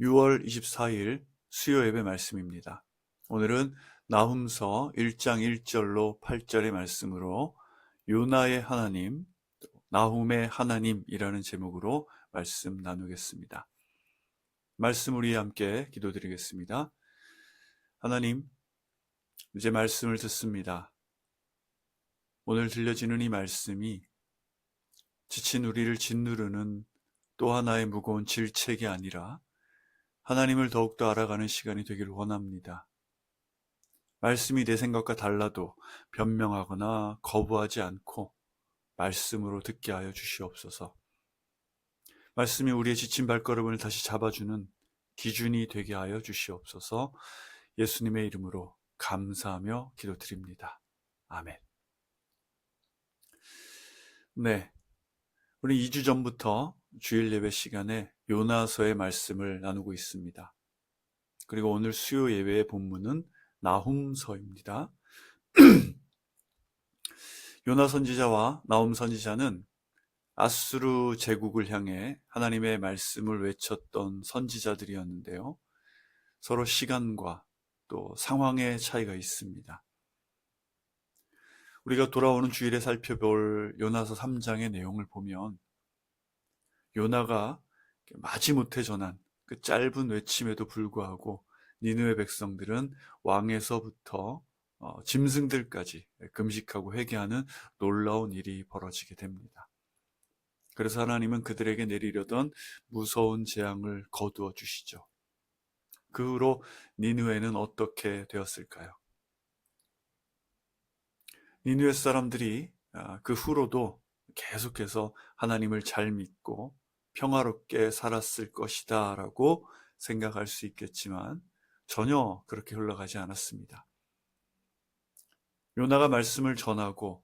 6월 24일 수요 예배 말씀입니다. 오늘은 나훔서 1장 1절로 8절의 말씀으로 요나의 하나님, 나훔의 하나님이라는 제목으로 말씀 나누겠습니다. 말씀 우리 함께 기도드리겠습니다. 하나님, 이제 말씀을 듣습니다. 오늘 들려지는 이 말씀이 지친 우리를 짓누르는 또 하나의 무거운 질책이 아니라 하나님을 더욱더 알아가는 시간이 되기를 원합니다. 말씀이 내 생각과 달라도 변명하거나 거부하지 않고 말씀으로 듣게 하여 주시옵소서. 말씀이 우리의 지친 발걸음을 다시 잡아주는 기준이 되게 하여 주시옵소서. 예수님의 이름으로 감사하며 기도드립니다. 아멘. 네, 우리 2주 전부터 주일 예배 시간에 요나서의 말씀을 나누고 있습니다. 그리고 오늘 수요 예배의 본문은 나훔서입니다. 요나 선지자와 나훔 선지자는 아수르 제국을 향해 하나님의 말씀을 외쳤던 선지자들이었는데요. 서로 시간과 또 상황의 차이가 있습니다. 우리가 돌아오는 주일에 살펴볼 요나서 3장의 내용을 보면 요나가 마지못해 전한 그 짧은 외침에도 불구하고 니느웨 백성들은 왕에서부터 짐승들까지 금식하고 회개하는 놀라운 일이 벌어지게 됩니다. 그래서 하나님은 그들에게 내리려던 무서운 재앙을 거두어 주시죠. 그 후로 니느웨는 어떻게 되었을까요? 니느웨 사람들이 그 후로도 계속해서 하나님을 잘 믿고 평화롭게 살았을 것이다 라고 생각할 수 있겠지만 전혀 그렇게 흘러가지 않았습니다. 요나가 말씀을 전하고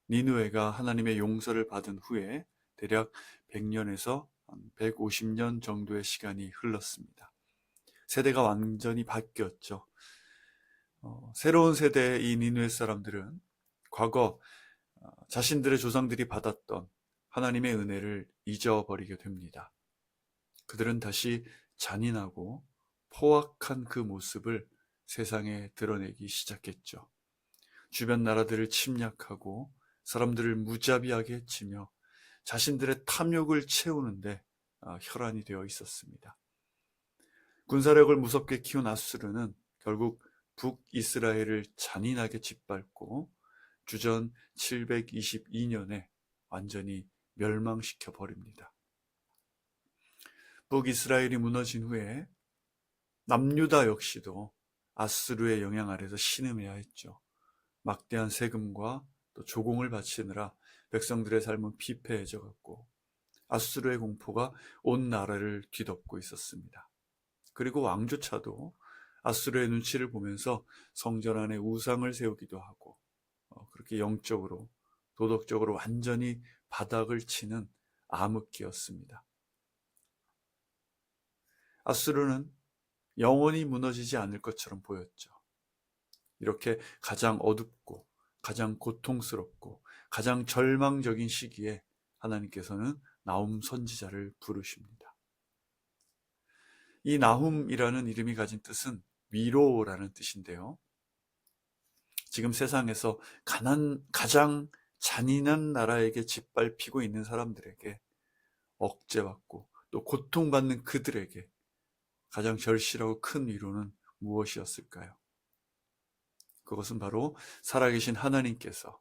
니느웨가 하나님의 용서를 받은 후에 대략 100년에서 150년 정도의 시간이 흘렀습니다. 세대가 완전히 바뀌었죠. 새로운 세대의 이 니느웨 사람들은 과거 자신들의 조상들이 받았던 하나님의 은혜를 잊어버리게 됩니다. 그들은 다시 잔인하고 포악한 그 모습을 세상에 드러내기 시작했죠. 주변 나라들을 침략하고 사람들을 무자비하게 해치며 자신들의 탐욕을 채우는데 혈안이 되어 있었습니다. 군사력을 무섭게 키운 아수르는 결국 북이스라엘을 잔인하게 짓밟고 주전 722년에 완전히 멸망시켜 버립니다. 북이스라엘이 무너진 후에 남유다 역시도 아수르의 영향 아래서 신음해야 했죠. 막대한 세금과 또 조공을 바치느라 백성들의 삶은 피폐해져 갔고 아수르의 공포가 온 나라를 뒤덮고 있었습니다. 그리고 왕조차도 아수르의 눈치를 보면서 성전 안에 우상을 세우기도 하고 그렇게 영적으로 도덕적으로 완전히 바닥을 치는 암흑기였습니다. 아수르는 영원히 무너지지 않을 것처럼 보였죠. 이렇게 가장 어둡고 가장 고통스럽고 가장 절망적인 시기에 하나님께서는 나훔 선지자를 부르십니다. 이 나훔이라는 이름이 가진 뜻은 위로라는 뜻인데요. 지금 세상에서 가장 잔인한 나라에게 짓밟히고 있는 사람들에게 억제받고 또 고통받는 그들에게 가장 절실하고 큰 위로는 무엇이었을까요? 그것은 바로 살아계신 하나님께서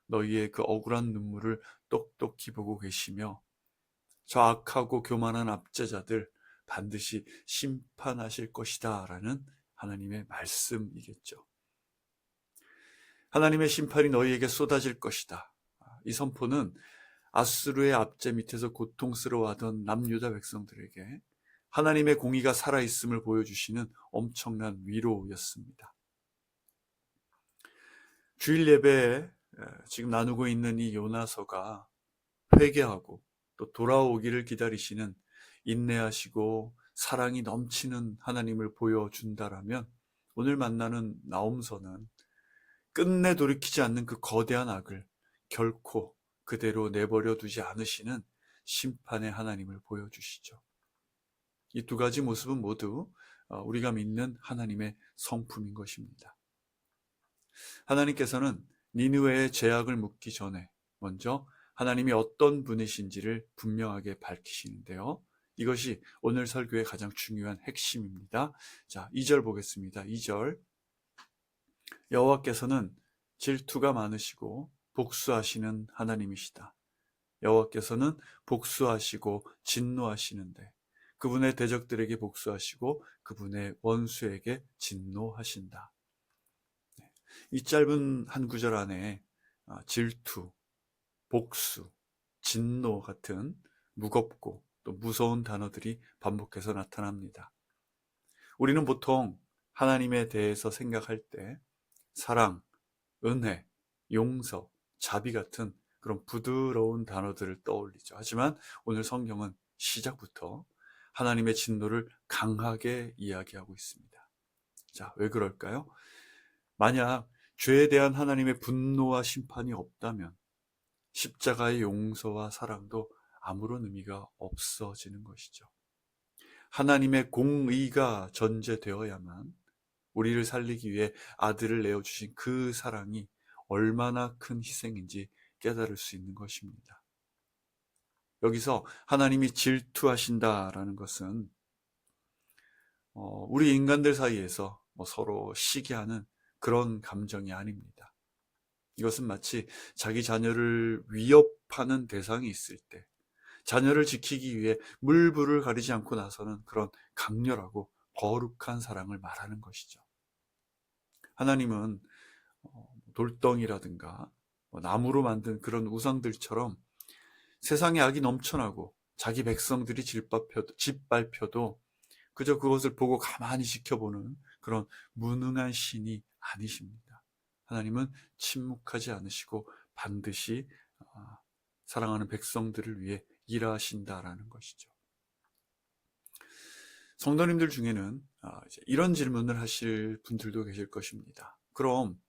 너희의 그 억울한 눈물을 똑똑히 보고 계시며 저 악하고 교만한 압제자들 반드시 심판하실 것이다 라는 하나님의 말씀이겠죠. 하나님의 심판이 너희에게 쏟아질 것이다. 이 선포는 아수르의 압제 밑에서 고통스러워하던 남유다 백성들에게 하나님의 공의가 살아있음을 보여주시는 엄청난 위로였습니다. 주일 예배에 지금 나누고 있는 이 요나서가 회개하고 또 돌아오기를 기다리시는 인내하시고 사랑이 넘치는 하나님을 보여준다라면 오늘 만나는 나홈서는 끝내 돌이키지 않는 그 거대한 악을 결코 그대로 내버려 두지 않으시는 심판의 하나님을 보여주시죠. 이 두 가지 모습은 모두 우리가 믿는 하나님의 성품인 것입니다. 하나님께서는 니느웨의 죄악을 묻기 전에 먼저 하나님이 어떤 분이신지를 분명하게 밝히시는데요. 이것이 오늘 설교의 가장 중요한 핵심입니다. 자, 2절 보겠습니다. 2절. 여호와께서는 질투가 많으시고 복수하시는 하나님이시다. 여호와께서는 복수하시고 진노하시는데 그분의 대적들에게 복수하시고 그분의 원수에게 진노하신다. 이 짧은 한 구절 안에 질투, 복수, 진노 같은 무겁고 또 무서운 단어들이 반복해서 나타납니다. 우리는 보통 하나님에 대해서 생각할 때 사랑, 은혜, 용서, 자비 같은 그런 부드러운 단어들을 떠올리죠. 하지만 오늘 성경은 시작부터 하나님의 진노를 강하게 이야기하고 있습니다. 자, 왜 그럴까요? 만약 죄에 대한 하나님의 분노와 심판이 없다면 십자가의 용서와 사랑도 아무런 의미가 없어지는 것이죠. 하나님의 공의가 전제되어야만 우리를 살리기 위해 아들을 내어주신 그 사랑이 얼마나 큰 희생인지 깨달을 수 있는 것입니다. 여기서 하나님이 질투하신다라는 것은 우리 인간들 사이에서 서로 시기하는 그런 감정이 아닙니다. 이것은 마치 자기 자녀를 위협하는 대상이 있을 때 자녀를 지키기 위해 물불을 가리지 않고 나서는 그런 강렬하고 거룩한 사랑을 말하는 것이죠. 하나님은 돌덩이라든가 나무로 만든 그런 우상들처럼 세상에 악이 넘쳐나고 자기 백성들이 짓밟혀도 그저 그것을 보고 가만히 지켜보는 그런 무능한 신이 아니십니다. 하나님은 침묵하지 않으시고 반드시 사랑하는 백성들을 위해 일하신다라는 것이죠. 성도님들 중에는 이런 질문을 하실 분들도 계실 것입니다. 그럼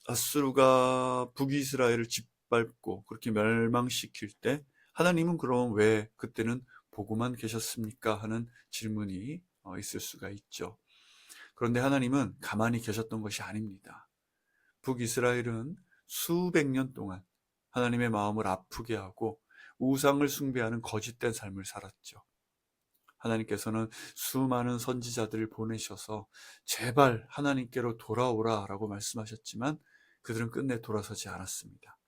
아수르가 북이스라엘을 짓밟고 그렇게 멸망시킬 때 하나님은 그럼 왜 그때는 보고만 계셨습니까? 하는 질문이 있을 수가 있죠. 그런데 하나님은 가만히 계셨던 것이 아닙니다. 북이스라엘은 수백 년 동안 하나님의 마음을 아프게 하고 우상을 숭배하는 거짓된 삶을 살았죠. 하나님께서는 수많은 선지자들을 보내셔서 제발 하나님께로 돌아오라 라고 말씀하셨지만 그들은 끝내 돌아서지 않았습니다.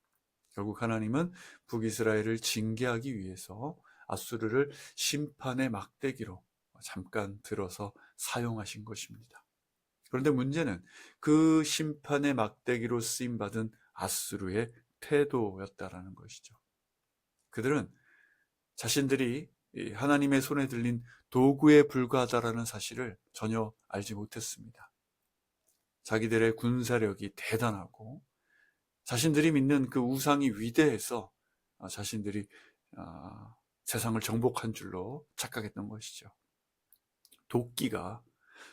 결국 하나님은 북이스라엘을 징계하기 위해서 아수르를 심판의 막대기로 잠깐 들어서 사용하신 것입니다. 그런데 문제는 그 심판의 막대기로 쓰임받은 아수르의 태도였다라는 것이죠. 그들은 자신들이 하나님의 손에 들린 도구에 불과하다라는 사실을 전혀 알지 못했습니다. 자기들의 군사력이 대단하고 자신들이 믿는 그 우상이 위대해서 자신들이 세상을 정복한 줄로 착각했던 것이죠.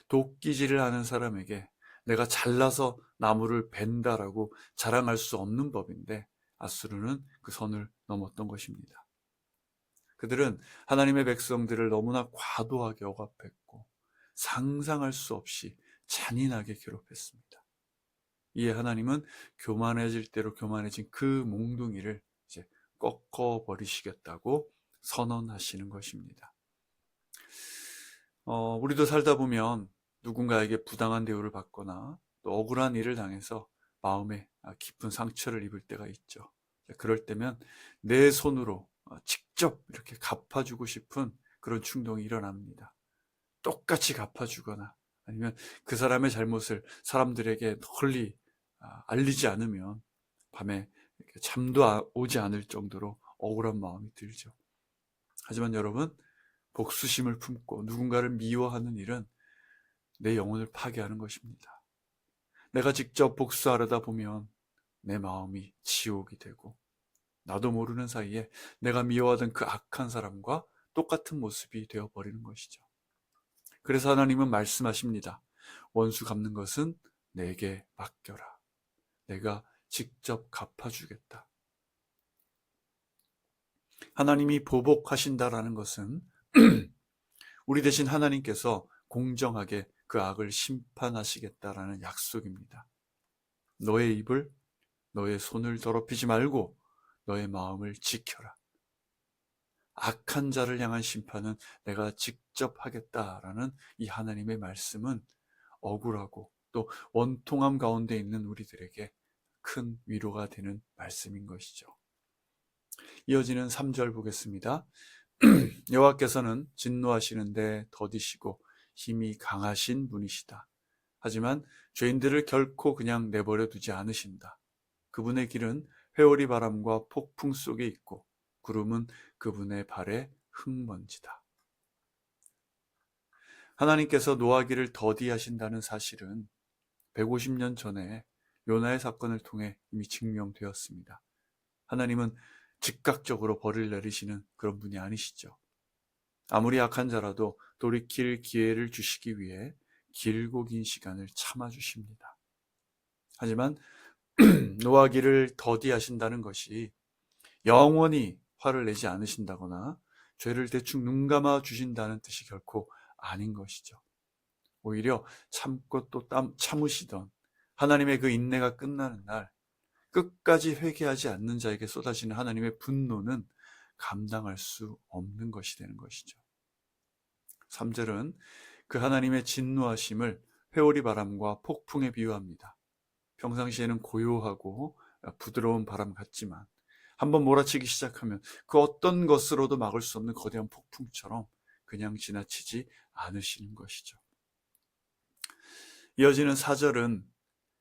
도끼질을 하는 사람에게 내가 잘나서 나무를 벤다라고 자랑할 수 없는 법인데 아수르는 그 선을 넘었던 것입니다. 그들은 하나님의 백성들을 너무나 과도하게 억압했고 상상할 수 없이 잔인하게 괴롭혔습니다. 이에 하나님은 교만해질 대로 교만해진 그 몽둥이를 이제 꺾어 버리시겠다고 선언하시는 것입니다. 우리도 살다 보면 누군가에게 부당한 대우를 받거나 또 억울한 일을 당해서 마음에 깊은 상처를 입을 때가 있죠. 그럴 때면 내 손으로 직접 이렇게 갚아주고 싶은 그런 충동이 일어납니다. 똑같이 갚아주거나 아니면 그 사람의 잘못을 사람들에게 널리 알리지 않으면 밤에 잠도 오지 않을 정도로 억울한 마음이 들죠. 하지만 여러분, 복수심을 품고 누군가를 미워하는 일은 내 영혼을 파괴하는 것입니다. 내가 직접 복수하려다 보면 내 마음이 지옥이 되고 나도 모르는 사이에 내가 미워하던 그 악한 사람과 똑같은 모습이 되어버리는 것이죠. 그래서 하나님은 말씀하십니다. 원수 갚는 것은 내게 맡겨라. 내가 직접 갚아주겠다. 하나님이 보복하신다라는 것은 우리 대신 하나님께서 공정하게 그 악을 심판하시겠다라는 약속입니다. 너의 입을, 너의 손을 더럽히지 말고 너의 마음을 지켜라. 악한 자를 향한 심판은 내가 직접 하겠다라는 이 하나님의 말씀은 억울하고 또 원통함 가운데 있는 우리들에게 큰 위로가 되는 말씀인 것이죠. 이어지는 3절 보겠습니다. 여호와께서는 진노하시는데 더디시고 힘이 강하신 분이시다. 하지만 죄인들을 결코 그냥 내버려 두지 않으신다. 그분의 길은 회오리 바람과 폭풍 속에 있고 구름은 그분의 발에 흙먼지다. 하나님께서 노하기를 더디하신다는 사실은 150년 전에 요나의 사건을 통해 이미 증명되었습니다. 하나님은 즉각적으로 벌을 내리시는 그런 분이 아니시죠. 아무리 악한 자라도 돌이킬 기회를 주시기 위해 길고 긴 시간을 참아주십니다. 하지만 노하기를 더디하신다는 것이 영원히 화를 내지 않으신다거나 죄를 대충 눈감아 주신다는 뜻이 결코 아닌 것이죠. 오히려 참고 또 참으시던 하나님의 그 인내가 끝나는 날 끝까지 회개하지 않는 자에게 쏟아지는 하나님의 분노는 감당할 수 없는 것이 되는 것이죠. 3절은 그 하나님의 진노하심을 회오리 바람과 폭풍에 비유합니다. 평상시에는 고요하고 부드러운 바람 같지만 한번 몰아치기 시작하면 그 어떤 것으로도 막을 수 없는 거대한 폭풍처럼 그냥 지나치지 않으시는 것이죠. 이어지는 4절은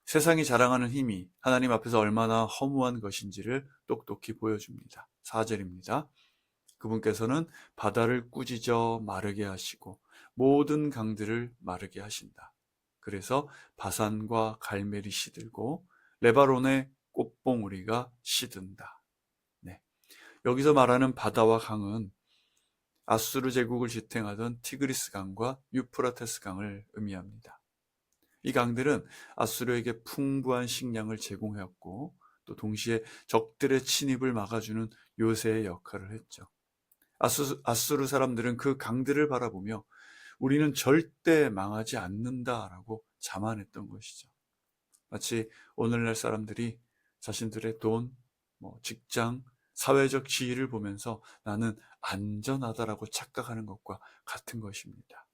세상이 자랑하는 힘이 하나님 앞에서 얼마나 허무한 것인지를 똑똑히 보여줍니다. 4절입니다. 그분께서는 바다를 꾸짖어 마르게 하시고 모든 강들을 마르게 하신다. 그래서 바산과 갈멜이 시들고 레바논의 꽃봉우리가 시든다. 네. 여기서 말하는 바다와 강은 아수르 제국을 지탱하던 티그리스 강과 유프라테스 강을 의미합니다. 이 강들은 아수르에게 풍부한 식량을 제공하였고 또 동시에 적들의 침입을 막아주는 요새의 역할을 했죠. 아수르 사람들은 그 강들을 바라보며 우리는 절대 망하지 않는다라고 자만했던 것이죠. 마치 오늘날 사람들이 자신들의 돈, 직장, 사회적 지위를 보면서 나는 안전하다라고 착각하는 것과 같은 것입니다.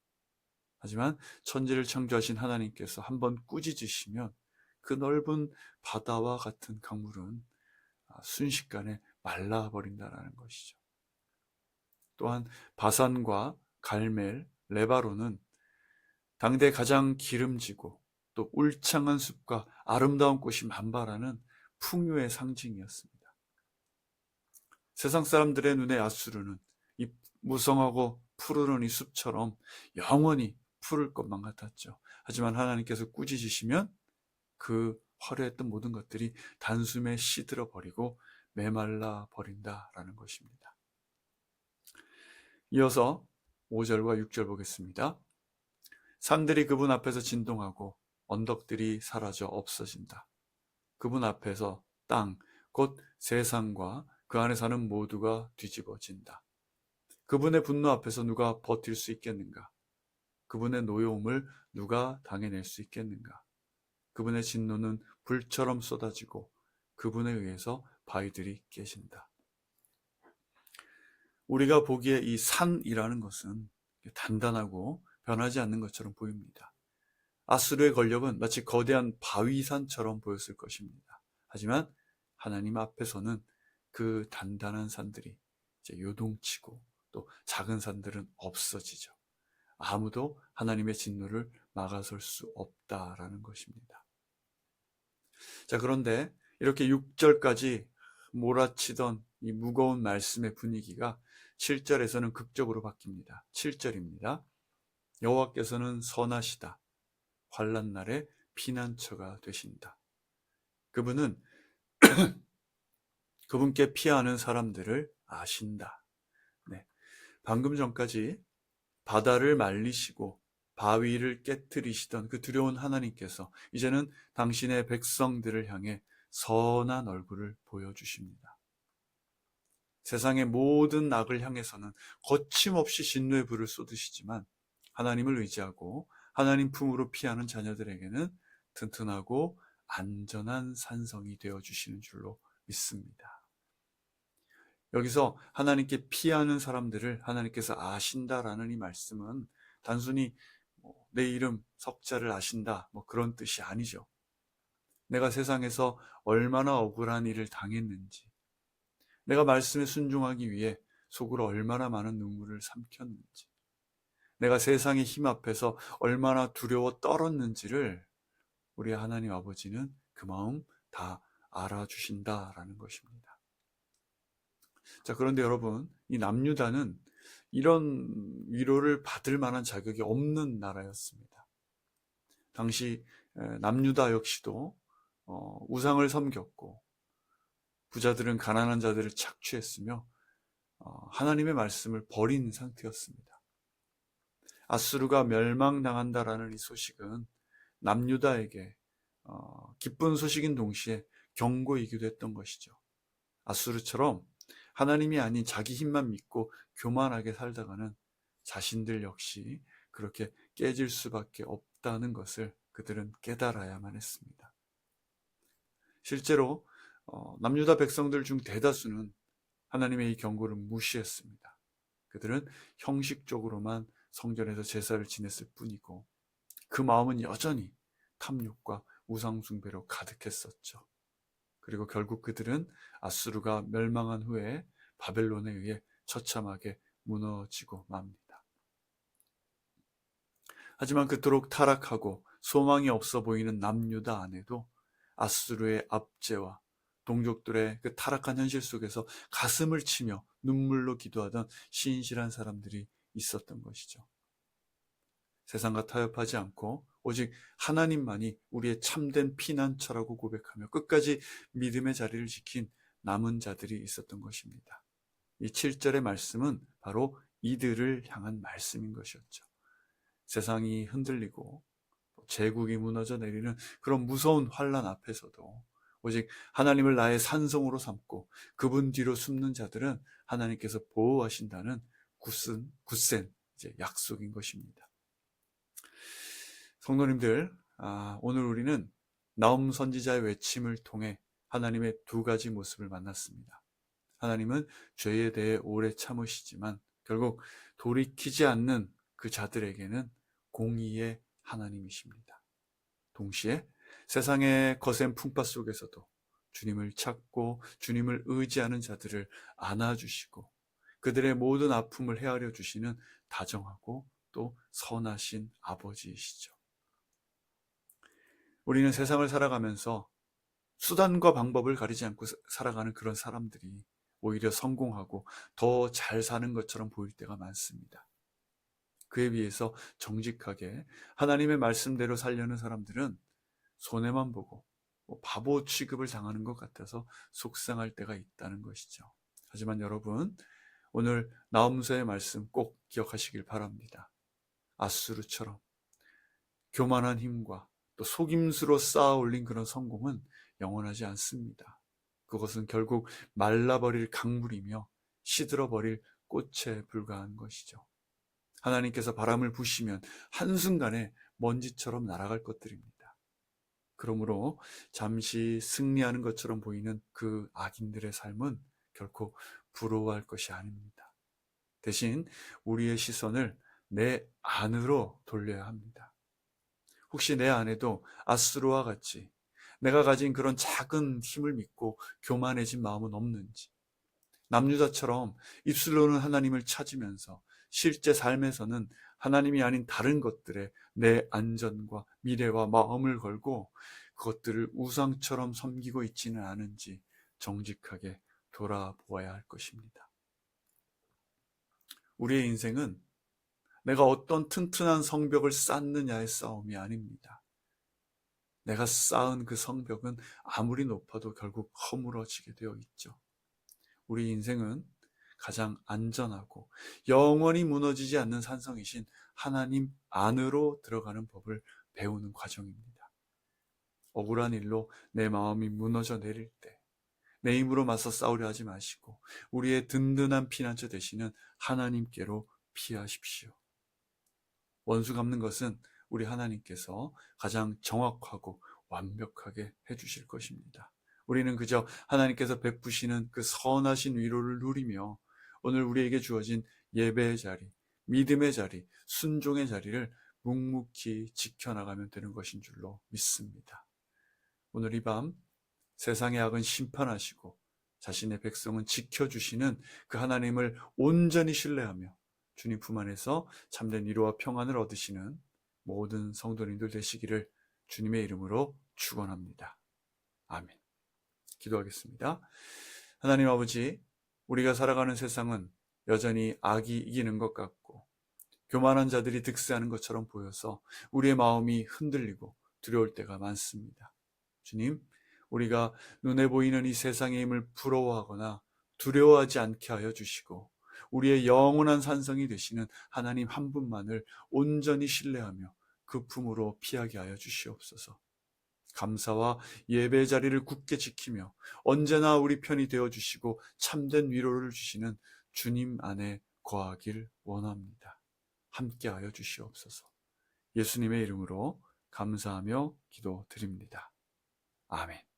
하지만 천지를 창조하신 하나님께서 한번 꾸짖으시면 그 넓은 바다와 같은 강물은 순식간에 말라버린다는 것이죠. 또한 바산과 갈멜, 레바논은 당대 가장 기름지고 또 울창한 숲과 아름다운 꽃이 만발하는 풍요의 상징이었습니다. 세상 사람들의 눈에 아수르는 이 무성하고 푸르른 이 숲처럼 영원히 푸를 것만 같았죠. 하지만 하나님께서 꾸짖으시면 그 화려했던 모든 것들이 단숨에 시들어 버리고 메말라 버린다라는 것입니다. 이어서 5절과 6절 보겠습니다. 산들이 그분 앞에서 진동하고 언덕들이 사라져 없어진다. 그분 앞에서 땅, 곧 세상과 그 안에 사는 모두가 뒤집어진다. 그분의 분노 앞에서 누가 버틸 수 있겠는가? 그분의 노여움을 누가 당해낼 수 있겠는가? 그분의 진노는 불처럼 쏟아지고 그분에 의해서 바위들이 깨진다. 우리가 보기에 이 산이라는 것은 단단하고 변하지 않는 것처럼 보입니다. 아수르의 권력은 마치 거대한 바위산처럼 보였을 것입니다. 하지만 하나님 앞에서는 그 단단한 산들이 이제 요동치고 또 작은 산들은 없어지죠. 아무도 하나님의 진노를 막아설 수 없다라는 것입니다. 자, 그런데 이렇게 6절까지 몰아치던 이 무거운 말씀의 분위기가 7절에서는 극적으로 바뀝니다. 7절입니다. 여호와께서는 선하시다. 환난 날에 피난처가 되신다. 그분은 그분께 피하는 사람들을 아신다. 네. 방금 전까지 바다를 말리시고 바위를 깨뜨리시던 그 두려운 하나님께서 이제는 당신의 백성들을 향해 선한 얼굴을 보여주십니다. 세상의 모든 악을 향해서는 거침없이 진노의 불을 쏟으시지만 하나님을 의지하고 하나님 품으로 피하는 자녀들에게는 튼튼하고 안전한 산성이 되어주시는 줄로 믿습니다. 여기서 하나님께 피하는 사람들을 하나님께서 아신다라는 이 말씀은 단순히 내 이름 석자를 아신다 그런 뜻이 아니죠. 내가 세상에서 얼마나 억울한 일을 당했는지, 내가 말씀에 순종하기 위해 속으로 얼마나 많은 눈물을 삼켰는지, 내가 세상의 힘 앞에서 얼마나 두려워 떨었는지를 우리 하나님 아버지는 그 마음 다 알아주신다라는 것입니다. 자, 그런데 여러분, 이 남유다는 이런 위로를 받을 만한 자격이 없는 나라였습니다. 당시 남유다 역시도 우상을 섬겼고 부자들은 가난한 자들을 착취했으며 하나님의 말씀을 버린 상태였습니다. 아수르가 멸망당한다라는 이 소식은 남유다에게 기쁜 소식인 동시에 경고이기도 했던 것이죠. 아수르처럼 하나님이 아닌 자기 힘만 믿고 교만하게 살다가는 자신들 역시 그렇게 깨질 수밖에 없다는 것을 그들은 깨달아야만 했습니다. 실제로 남유다 백성들 중 대다수는 하나님의 이 경고를 무시했습니다. 그들은 형식적으로만 성전에서 제사를 지냈을 뿐이고 그 마음은 여전히 탐욕과 우상숭배로 가득했었죠. 그리고 결국 그들은 아수르가 멸망한 후에 바벨론에 의해 처참하게 무너지고 맙니다. 하지만 그토록 타락하고 소망이 없어 보이는 남유다 안에도 아수르의 압제와 동족들의 그 타락한 현실 속에서 가슴을 치며 눈물로 기도하던 신실한 사람들이 있었던 것이죠. 세상과 타협하지 않고 오직 하나님만이 우리의 참된 피난처라고 고백하며 끝까지 믿음의 자리를 지킨 남은 자들이 있었던 것입니다. 이 7절의 말씀은 바로 이들을 향한 말씀인 것이었죠. 세상이 흔들리고 제국이 무너져 내리는 그런 무서운 환난 앞에서도 오직 하나님을 나의 산성으로 삼고 그분 뒤로 숨는 자들은 하나님께서 보호하신다는 굳센 약속인 것입니다. 성도님들, 오늘 우리는 나움 선지자의 외침을 통해 하나님의 두 가지 모습을 만났습니다. 하나님은 죄에 대해 오래 참으시지만 결국 돌이키지 않는 그 자들에게는 공의의 하나님이십니다. 동시에 세상의 거센 풍파 속에서도 주님을 찾고 주님을 의지하는 자들을 안아주시고 그들의 모든 아픔을 헤아려 주시는 다정하고 또 선하신 아버지이시죠. 우리는 세상을 살아가면서 수단과 방법을 가리지 않고 살아가는 그런 사람들이 오히려 성공하고 더 잘 사는 것처럼 보일 때가 많습니다. 그에 비해서 정직하게 하나님의 말씀대로 살려는 사람들은 손해만 보고 바보 취급을 당하는 것 같아서 속상할 때가 있다는 것이죠. 하지만 여러분, 오늘 나홈서의 말씀 꼭 기억하시길 바랍니다. 아수르처럼 교만한 힘과 또 속임수로 쌓아 올린 그런 성공은 영원하지 않습니다. 그것은 결국 말라버릴 강물이며 시들어버릴 꽃에 불과한 것이죠. 하나님께서 바람을 부시면 한순간에 먼지처럼 날아갈 것들입니다. 그러므로 잠시 승리하는 것처럼 보이는 그 악인들의 삶은 결코 부러워할 것이 아닙니다. 대신 우리의 시선을 내 안으로 돌려야 합니다. 혹시 내 안에도 아수르와 같이 내가 가진 그런 작은 힘을 믿고 교만해진 마음은 없는지, 남유다처럼 입술로는 하나님을 찾으면서 실제 삶에서는 하나님이 아닌 다른 것들에 내 안전과 미래와 마음을 걸고 그것들을 우상처럼 섬기고 있지는 않은지 정직하게 돌아보아야 할 것입니다. 우리의 인생은 내가 어떤 튼튼한 성벽을 쌓느냐의 싸움이 아닙니다. 내가 쌓은 그 성벽은 아무리 높아도 결국 허물어지게 되어 있죠. 우리 인생은 가장 안전하고 영원히 무너지지 않는 산성이신 하나님 안으로 들어가는 법을 배우는 과정입니다. 억울한 일로 내 마음이 무너져 내릴 때, 내 힘으로 맞서 싸우려 하지 마시고 우리의 든든한 피난처 되시는 하나님께로 피하십시오. 원수 갚는 것은 우리 하나님께서 가장 정확하고 완벽하게 해주실 것입니다. 우리는 그저 하나님께서 베푸시는 그 선하신 위로를 누리며 오늘 우리에게 주어진 예배의 자리, 믿음의 자리, 순종의 자리를 묵묵히 지켜나가면 되는 것인 줄로 믿습니다. 오늘 이 밤 세상의 악은 심판하시고 자신의 백성은 지켜주시는 그 하나님을 온전히 신뢰하며 주님 품 안에서 참된 위로와 평안을 얻으시는 모든 성도님들 되시기를 주님의 이름으로 축원합니다. 아멘. 기도하겠습니다. 하나님 아버지, 우리가 살아가는 세상은 여전히 악이 이기는 것 같고 교만한 자들이 득세하는 것처럼 보여서 우리의 마음이 흔들리고 두려울 때가 많습니다. 주님, 우리가 눈에 보이는 이 세상의 힘을 부러워하거나 두려워하지 않게 하여 주시고 우리의 영원한 산성이 되시는 하나님 한 분만을 온전히 신뢰하며 그 품으로 피하게 하여 주시옵소서. 감사와 예배의 자리를 굳게 지키며 언제나 우리 편이 되어주시고 참된 위로를 주시는 주님 안에 거하길 원합니다. 함께하여 주시옵소서. 예수님의 이름으로 감사하며 기도드립니다. 아멘.